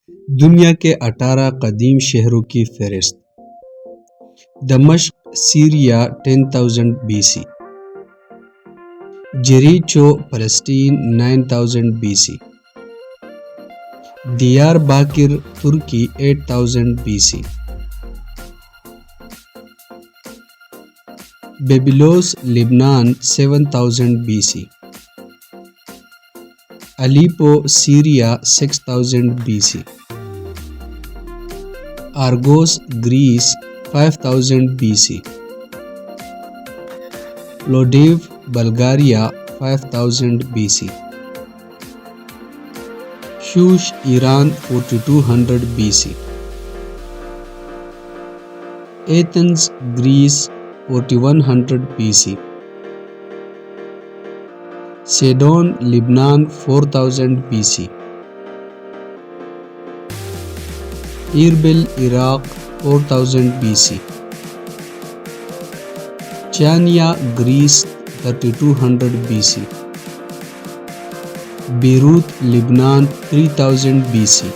दुनिया के 18 कदीम शहरों की फहरिस्त। दमश्क सीरिया 10,000 BC, जेरिचो फलस्तीन 9000 BC, दियारबाकिर तुर्की 8000 BC, बेबिलोस लिबनान 7000 BC, Aleppo Syria 6000 BC, Argos Greece 5000 BC, Plovdiv Bulgaria 5000 BC, Shush Iran 4200 BC, Athens Greece 4100 BC, Sidon लिबनान 4000 BC, Erbil Iraq 4000 BC, Chania Greece 3200 BC, Beirut लिबनान 3000 BC,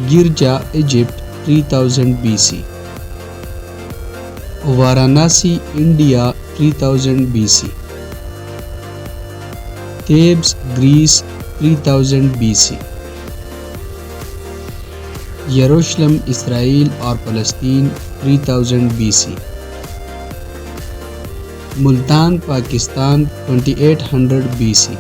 गिरजा Egypt 3000 BC, Varanasi India 3000 BC, Thebes Greece 3000 BC, यरूशलेम Israel और फ़लस्तीन 3000 BC, Multan Pakistan 2800 BC।